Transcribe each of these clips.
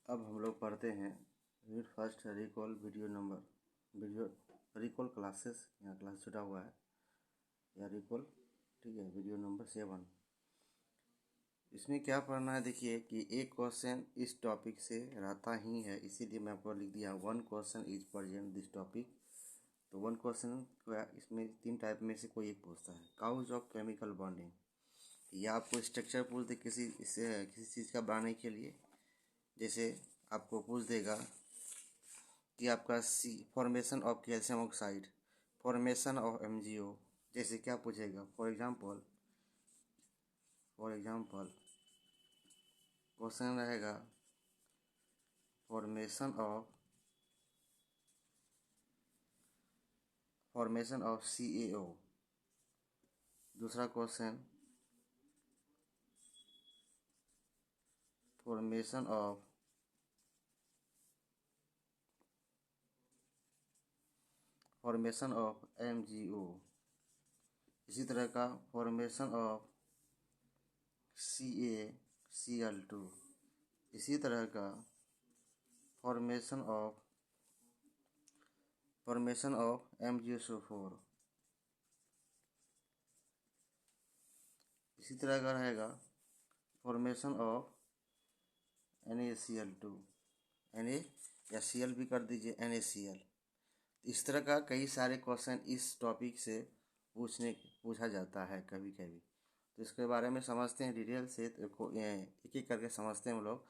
अब हम लोग पढ़ते हैं read first recall video recall classes. यहाँ क्लास छुटा हुआ है या रिकॉल, ठीक है। Video number 7। इसमें क्या पढ़ना है, देखिए कि एक क्वेश्चन इस टॉपिक से रहता ही है, इसीलिए मैं आपको लिख दिया 1 question is present this topic. तो 1 क्वेश्चन इसमें 3 टाइप में से कोई एक पूछता है। काउज ऑफ केमिकल बॉन्डिंग, या आपको स्ट्रक्चर पूछते किसी चीज़ का बनाने के लिए। जैसे आपको पूछ देगा कि आपका formation of calcium oxide, formation of MgO, जैसे क्या पूछेगा। फॉर एग्जांपल क्वेश्चन रहेगा फॉर्मेशन ऑफ CaO। दूसरा क्वेश्चन फॉर्मेशन ऑफ MgO। इसी तरह का फॉर्मेशन ऑफ CaCl2। इसी तरह का फॉर्मेशन ऑफ MgSO4। इसी तरह का रहेगा फॉर्मेशन ऑफ NaCl2, Na या Cl भी कर दीजिए, NaCl। इस तरह का कई सारे क्वेश्चन इस टॉपिक से पूछा जाता है कभी कभी। तो इसके बारे में समझते हैं डिटेल से। तो एक एक करके समझते हैं हम लोग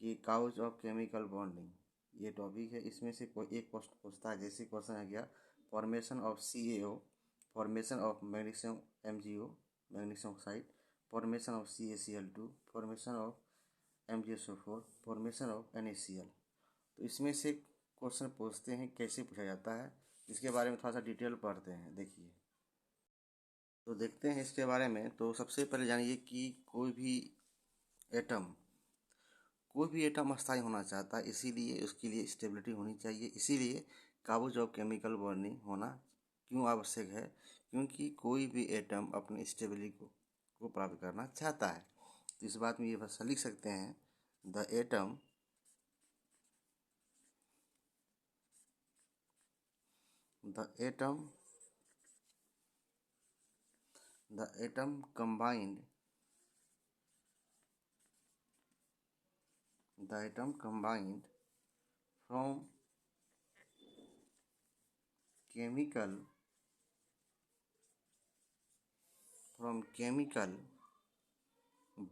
कि काउज ऑफ केमिकल बॉन्डिंग ये टॉपिक है। इसमें से कोई एक क्वेश्चन पूछता है। जैसे क्वेश्चन आ गया formation of CaO, formation of magnesium MgO magnesium oxide, formation of CaCl2, formation of MgSO4, formation of NaCl। तो इसमें से क्वेश्चन पूछते हैं, कैसे पूछा जाता है, इसके बारे में थोड़ा सा डिटेल पढ़ते हैं। देखिए, तो देखते हैं इसके बारे में। तो सबसे पहले जानिए कि कोई भी एटम अस्थायी होना चाहता है, इसीलिए उसके लिए स्टेबिलिटी होनी चाहिए। इसीलिए काबू ऑफ केमिकल बॉन्डिंग होना क्यों आवश्यक है, क्योंकि कोई भी एटम अपनी स्टेबिलिटी को प्राप्त करना चाहता है। तो इस बात में ये भाषा लिख सकते हैं, the atom combined from chemical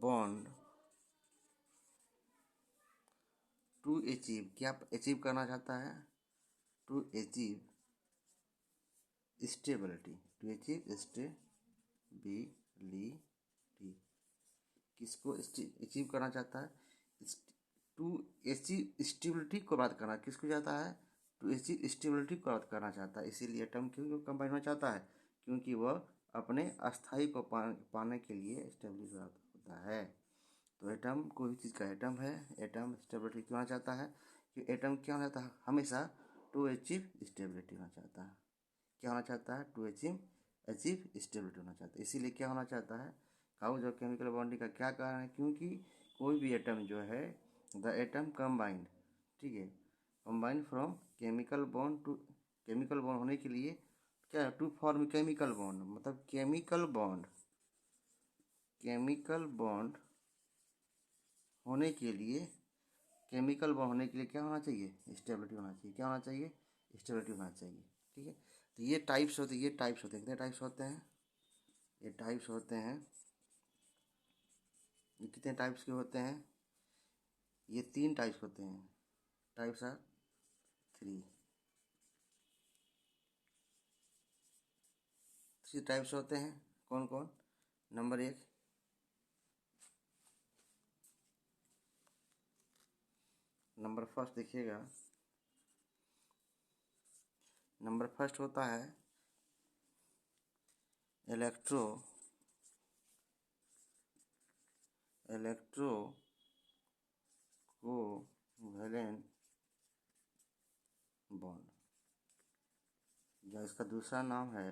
bond to achieve, क्या अचीव करना चाहता है, टू अचीव स्टेबिलिटी, किसको अचीव करना चाहता है, टू अचीव स्टेबिलिटी को बात करना किसको चाहता है, टू अचीव स्टेबिलिटी को बात करना चाहता है। इसीलिए एटम क्यों कंबाइन होना चाहता है, क्योंकि वह अपने अस्थाई को पाने के लिए स्टेबिलिटी प्राप्त होता है। तो एटम कोई भी चीज़ का एटम है, एटम स्टेबिलिटी क्यों होना चाहता है, कि एटम क्या होना चाहता है, हमेशा टू अचीव स्टेबिलिटी होना चाहता है। क्या होना चाहता है, टू अचीव स्टेबिलिटी होना चाहता है। इसीलिए क्या होना चाहता है, काउज ऑफ केमिकल बॉन्डिंग का क्या कारण है, क्योंकि कोई भी एटम जो है, द एटम कंबाइंड, ठीक है, combined from chemical bond to, chemical bond होने के लिए क्या, टू फॉर्म केमिकल बॉन्ड, मतलब केमिकल बॉन्ड होने के लिए क्या होना चाहिए, स्टेबिलिटी होना चाहिए। क्या होना चाहिए, स्टेबिलिटी होना चाहिए, ठीक है। तो ये टाइप्स होते हैं, कितने टाइप्स होते हैं, ये टाइप्स होते हैं, ये कितने टाइप्स के होते हैं, ये 3 टाइप्स होते हैं। टाइप्स आर 3 टाइप्स होते हैं। कौन कौन, नंबर 1, नंबर फर्स्ट देखिएगा, नंबर फर्स्ट होता है कोवैलेंट बॉन्ड, या इसका दूसरा नाम है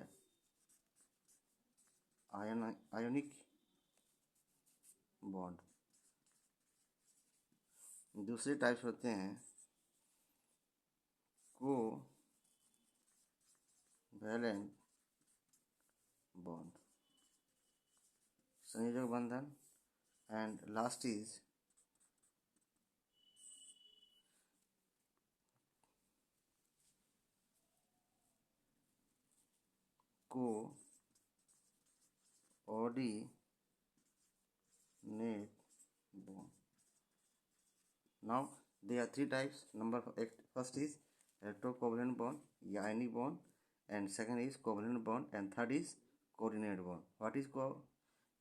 आयोनिक बॉन्ड। दूसरे टाइप्स होते हैं कोवैलेंट बॉन्ड, संयोजक बंधन, and last is coordinate bond. Now there are three types. First is electrocovalent bond या ionic bond, and second is covalent bond, and third is coordinate bond. What is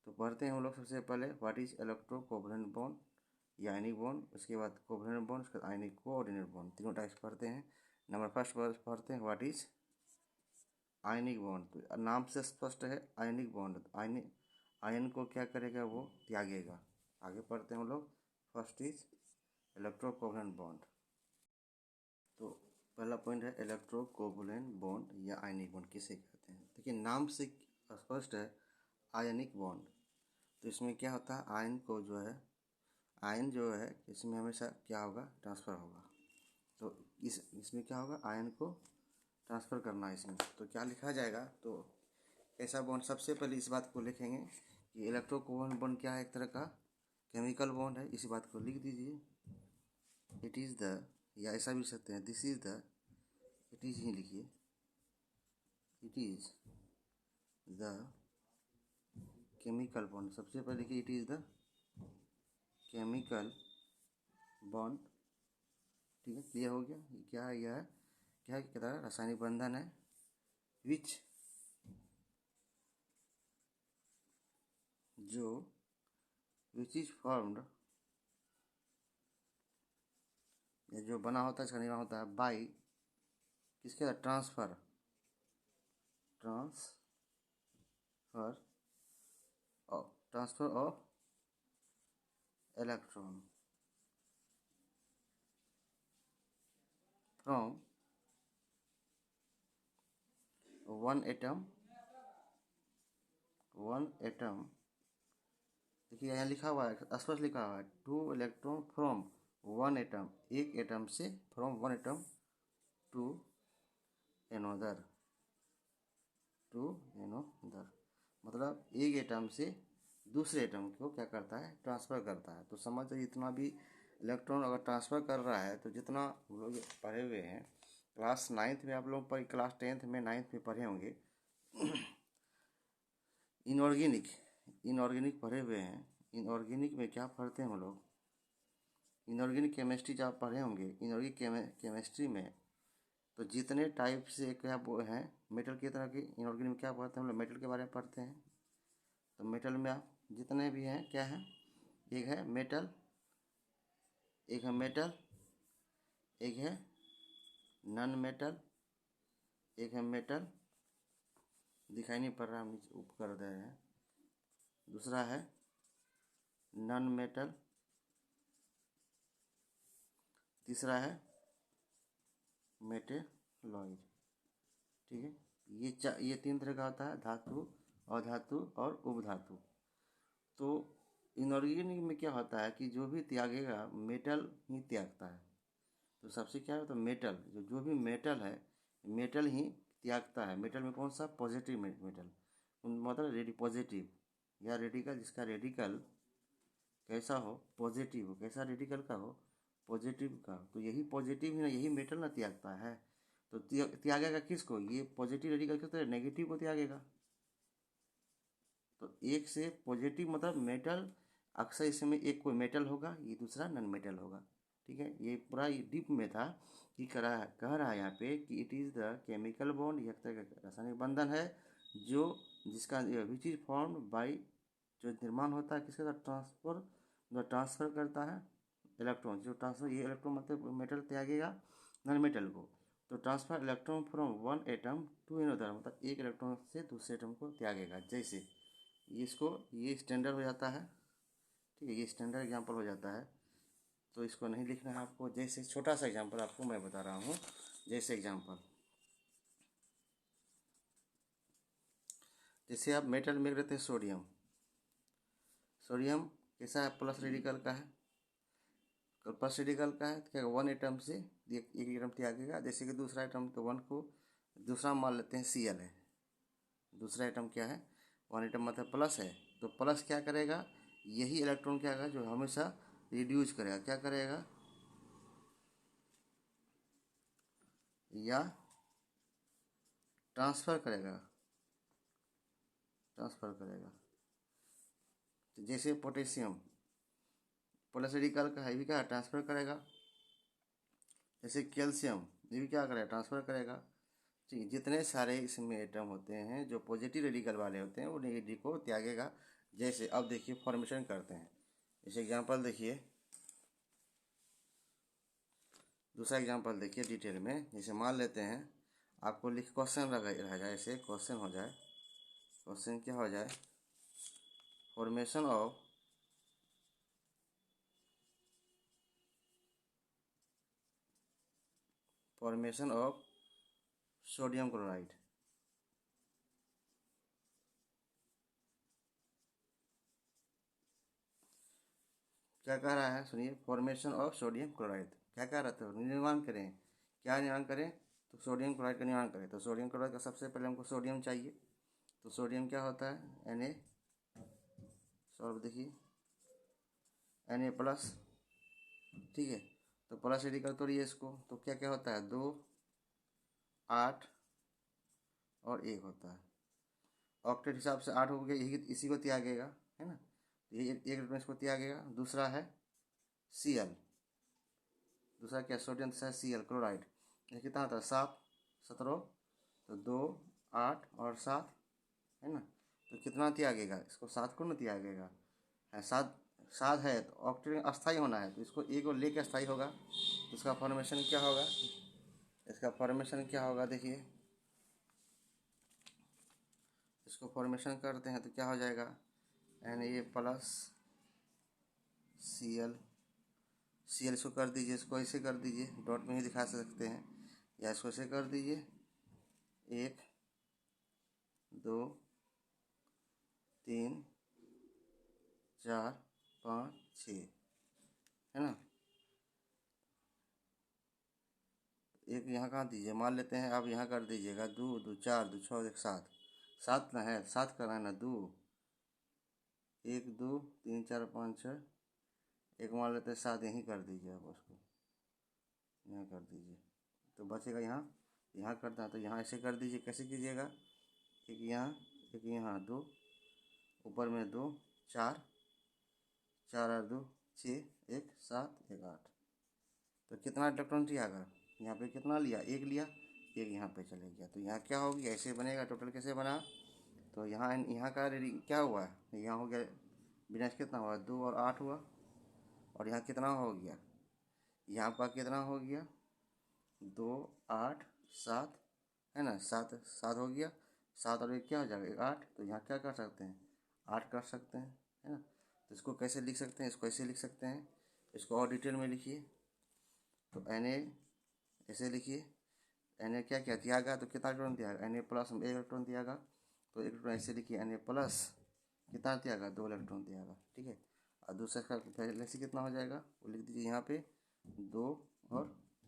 तो पढ़ते हैं हम लोग सबसे पहले व्हाट इज इलेक्ट्रोकोवलेंट बॉन्ड या ionic bond, उसके बाद कोवलेंट बॉन्ड, उसके बाद आयनिक कोऑर्डिनेट बॉन्ड, तीनों टाइप्स पढ़ते हैं। नंबर फर्स्ट पढ़ते हैं व्हाट इज आयनिक बॉन्ड। तो नाम से स्पष्ट है आयनिक बॉन्ड, आयन को क्या करेगा, वो त्यागेगा। आगे पढ़ते हैं हम लोग। First is electrocovalent bond. तो पहला पॉइंट है इलेक्ट्रोकोवलेंट बॉन्ड या आयनिक बॉन्ड किसे कहते हैं। देखिए नाम से स्पष्ट है आयनिक बॉन्ड। तो इसमें क्या होता है, आयन को जो है, आयन जो है इसमें हमेशा क्या होगा, ट्रांसफ़र होगा। तो इसमें क्या होगा, आयन को ट्रांसफ़र करना है इसमें। तो क्या लिखा जाएगा, तो ऐसा बॉन्ड सबसे पहले इस बात को लिखेंगे कि इलेक्ट्रोकोवलेंट बॉन्ड क्या है, एक तरह का केमिकल बॉन्ड है। इसी बात को लिख दीजिए। इट इज़ द, या ऐसा भी लिख सकते हैं this is the, it is ही लिखिए, it is the chemical bond. सबसे पहले लिखिए it is the chemical bond. ठीक है, क्लियर हो गया। क्या है, यह क्या कहता है, रासायनिक बंधन है विच इज फॉर्म्ड, जो बना होता है, इसका निर्माण होता है बाई, किसके साथ, transfer of electron from one atom. देखिए यहाँ लिखा हुआ है, स्पष्ट लिखा हुआ है, 2 इलेक्ट्रॉन फ्रॉम वन एटम, एक एटम से, from one atom to another, मतलब एक एटम से दूसरे एटम को क्या करता है, ट्रांसफ़र करता है। तो समझ जाइए, इतना भी इलेक्ट्रॉन अगर ट्रांसफ़र कर रहा है, तो जितना हम लोग पढ़े हुए हैं क्लास 9th में, आप लोग पर क्लास 10th में 9th में पढ़े होंगे इनऑर्गेनिक पढ़े हुए हैं। इनऑर्गेनिक में क्या पढ़ते हैं हम लोग, इनऑर्गेनिक केमिस्ट्री जब आप पढ़े होंगे, इनऑर्गेनिक केमिस्ट्री में तो जितने टाइप से क्या वो हैं मेटल की तरह की, इनऑर्गेनिक में क्या पढ़ते हैं हम लोग, मेटल के बारे में पढ़ते हैं। तो मेटल में आप जितने भी हैं क्या है, एक है मेटल, एक है मेटल, एक है नॉन मेटल, एक है मेटल, दिखाई नहीं पड़ रहा, हम ऊपर कर दे रहे हैं। दूसरा है नॉन मेटल, तीसरा है मेटेलॉइड। ठीक है, ये 3 तरह का होता है, धातु, अधातु और उपधातु। तो इनऑर्गेनिक में क्या होता है कि जो भी त्यागेगा मेटल ही त्यागता है। तो सबसे क्या है, तो मेटल, जो भी मेटल है, मेटल ही त्यागता है। मेटल में कौन सा, पॉजिटिव मेटल, मतलब पॉजिटिव या रेडिकल, जिसका रेडिकल कैसा हो, पॉजिटिव हो, कैसा रेडिकल का हो, पॉजिटिव का। तो यही पॉजिटिव ही ना, यही मेटल ना त्यागता है। तो त्यागेगा किसको, ये पॉजिटिव रेडिकल के, तो नेगेटिव को त्यागेगा। तो एक से पॉजिटिव मतलब मेटल, अक्सर इसमें एक कोई मेटल होगा, ये दूसरा नॉन मेटल होगा। ठीक है, ये पूरा डीप में था कि कह रहा है यहाँ पे कि it is the chemical bond, यह तरह का रासायनिक बंधन है जिसका विच इज फॉर्म्ड बाई, जो निर्माण होता है किसके साथ, ट्रांसफ़र करता है इलेक्ट्रॉन, जो ट्रांसफर, ये इलेक्ट्रॉन मतलब मेटल त्यागेगा नॉन मेटल को। तो transfer electron from one atom to another, मतलब एक इलेक्ट्रॉन से दूसरे एटम को त्यागेगा। जैसे ये स्टैंडर्ड हो जाता है। ठीक है, ये स्टैंडर्ड एग्जांपल हो जाता है। तो इसको नहीं लिखना है आपको। जैसे छोटा सा एग्जांपल आपको मैं बता रहा हूँ। जैसे एग्जांपल, जैसे आप मेटल में रहते हैं सोडियम, सोडियम कैसा है, प्लस रेडिकल का है, प्लस रेडिकल का है तो क्या वन एटम से एक एटम त्यागेगा। जैसे कि दूसरा एटम तो वन को दूसरा मान लेते हैं Cl है, दूसरा एटम क्या है, वन एटम मतलब प्लस है, तो प्लस क्या करेगा, यही इलेक्ट्रॉन क्या करेगा जो हमेशा रिड्यूस करेगा, क्या करेगा या ट्रांसफ़र करेगा, ट्रांसफ़र करेगा। तो जैसे पोटेशियम प्लस रेडिकल का है, भी क्या ट्रांसफ़र करेगा। जैसे कैल्शियम ये भी क्या करेगा, ट्रांसफ़र करेगा। ठीक है, जितने सारे इसमें एटम होते हैं जो पॉजिटिव रेडिकल वाले होते हैं वो नेगेटिव को त्यागेगा। जैसे अब देखिए फॉर्मेशन करते हैं, जैसे एग्जांपल देखिए, दूसरा एग्जांपल देखिए डिटेल में। जैसे मान लेते हैं आपको लिख क्वेश्चन रह जाए, ऐसे क्वेश्चन हो जाए, क्वेश्चन क्या हो जाए, फॉर्मेशन ऑफ सोडियम क्लोराइड। क्या कह रहा है सुनिए, फॉर्मेशन ऑफ सोडियम क्लोराइड क्या कह रहा था, निर्माण करें, क्या निर्माण करें, तो सोडियम क्लोराइड का निर्माण करें। तो सोडियम क्लोराइड का सबसे पहले हमको सोडियम चाहिए, तो सोडियम क्या होता है Na, सॉल्व देखिए Na प्लस, ठीक है, तो प्लस रेडिकल तोड़िए इसको, तो क्या क्या होता है 2 8 और 1 होता है। ऑक्टेट हिसाब से 8 हो गया, यही इसी को त्यागेगा, है ना, तो ये एक इलेक्ट्रॉन इसको त्यागेगा। दूसरा है Cl, दूसरा क्या सोडियम, दूसरा Cl क्लोराइड, ये कितना होता है 7 17, तो 2 8 और 7, है ना, तो कितना त्यागेगा, इसको 7 को ना त्यागेगा, है 7 7 है तो ऑक्टेट अस्थाई होना है, तो इसको एक और लेके अस्थाई होगा, तो इसका फॉर्मेशन क्या होगा, इसका फॉर्मेशन क्या होगा देखिए, इसको फॉर्मेशन करते हैं तो क्या हो जाएगा Na प्लस Cl इसको कर दीजिए, इसको ऐसे कर दीजिए, डॉट में ही दिखा सकते हैं, या इसको ऐसे कर दीजिए 1 2 3 4 5 6, है ना, एक यहाँ कहाँ दीजिए, मान लेते हैं आप यहाँ कर दीजिएगा 2 2 4 2 6 1 7 7 ना है, 7 करना है ना, 2 1 2 3 4 5 6, एक मान लेते हैं 7, यहीं कर दीजिए आप उसको, यहाँ कर दीजिए, तो बचेगा यहाँ, यहाँ करना है तो यहाँ ऐसे कर दीजिए। कैसे कीजिएगा, एक यहाँ 2, ऊपर में 2 4 4 और 2 6 1 7 1 8, तो कितना इलेक्ट्रॉन त्यागा, यहाँ पे कितना लिया, एक लिया, एक यहाँ पे चले गया, तो यहाँ क्या होगी, ऐसे बनेगा। टोटल कैसे बना, तो यहाँ का रीडिंग क्या हुआ है, यहाँ हो गया विनाश कितना हुआ 2 और 8 हुआ, और यहाँ कितना हो गया, यहाँ पर कितना हो गया 2 8 7, है ना, 7 7 हो गया, 7 और 1 क्या हो जाएगा 8, तो यहाँ क्या कर सकते हैं 8 कर सकते हैं, है ना। तो इसको कैसे लिख सकते हैं, इसको ऐसे लिख सकते हैं, इसको और डिटेल में लिखिए, तो Na ऐसे लिखिए, Na क्या क्या त्यागा, तो कितना इलेक्ट्रॉन त्यागा, Na प्लस में 1 इलेक्ट्रॉन त्यागा, तो इलेक्ट्रॉन ऐसे लिखिए Na प्लस कितना त्यागा 2 इलेक्ट्रॉन त्यागा, ठीक है। और दूसरा का पहले से कितना हो जाएगा वो लिख दीजिए यहाँ पे 2 और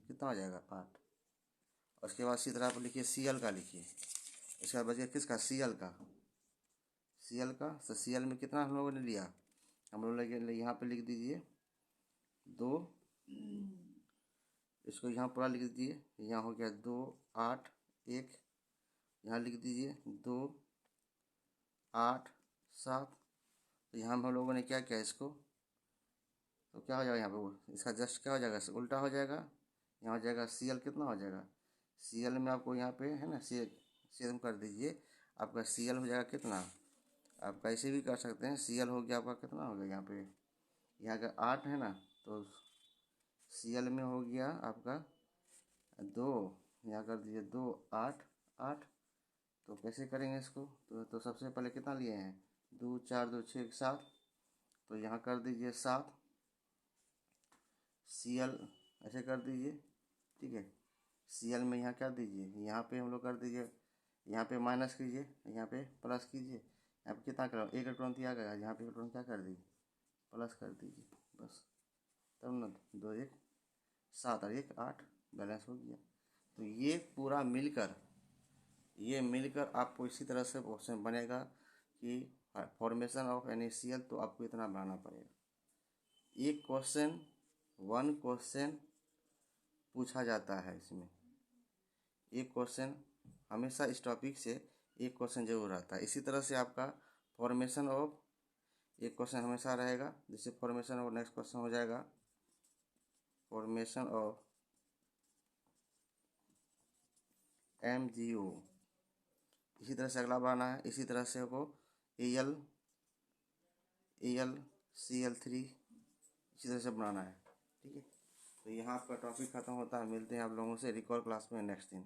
कितना हो जाएगा 8। उसके बाद इसी तरह आप लिखिए Cl का लिखिए, इसका बचेगा किसका Cl का, Cl का, तो Cl में कितना हम लोगों ने लिया, हम लोग यहाँ पे लिख दीजिए 2, इसको यहाँ पूरा लिख दीजिए, यहाँ हो गया 2 8 1, यहाँ लिख दीजिए 2 8 7, तो यहाँ हम लोगों ने क्या किया इसको, तो क्या हो जाएगा यहाँ पे वो, इसका जस्ट क्या हो जाएगा उल्टा हो जाएगा, यहाँ हो जाएगा Cl कितना हो जाएगा, Cl में आपको यहाँ पे है ना Cl कर दीजिए, आपका Cl हो जाएगा कितना, आप कैसे भी कर सकते हैं, Cl हो गया आपका कितना हो गया यहाँ पे, यहाँ का 8 है ना, तो Cl में हो गया आपका 2, यहाँ कर दीजिए 2 8 8, तो कैसे करेंगे इसको, तो सबसे पहले कितना लिए हैं 2 4 2 6 7, तो यहाँ कर दीजिए 7, Cl ऐसे कर दीजिए, ठीक है। Cl में यहाँ क्या दीजिए, यहाँ पे हम लोग कर दीजिए, यहाँ पे माइनस कीजिए, यहाँ पे प्लस कीजिए, यहाँ पे कितना करो 1 इलेक्ट्रॉन दिया गया, यहाँ पे इलेक्ट्रॉन क्या कर दीजिए प्लस कर दीजिए, बस तब ना 2 1 7 और 1 8 बैलेंस हो गया। तो ये पूरा मिलकर आपको इसी तरह से क्वेश्चन बनेगा कि फॉर्मेशन ऑफ NaCl, तो आपको इतना बनाना पड़ेगा। एक क्वेश्चन 1 क्वेश्चन पूछा जाता है इसमें, एक क्वेश्चन हमेशा इस टॉपिक से एक क्वेश्चन जरूर आता है। इसी तरह से आपका फॉर्मेशन ऑफ एक क्वेश्चन हमेशा रहेगा, जैसे फॉर्मेशन ऑफ नेक्स्ट क्वेश्चन हो जाएगा फॉर्मेशन ऑफ MgO। इसी तरह से अगला बनाना है, इसी तरह से को AlCl3 इसी तरह से बनाना है। ठीक है, तो यहाँ आपका टॉपिक खत्म होता है। मिलते हैं आप लोगों से रिकॉर्ड क्लास में नेक्स्ट दिन।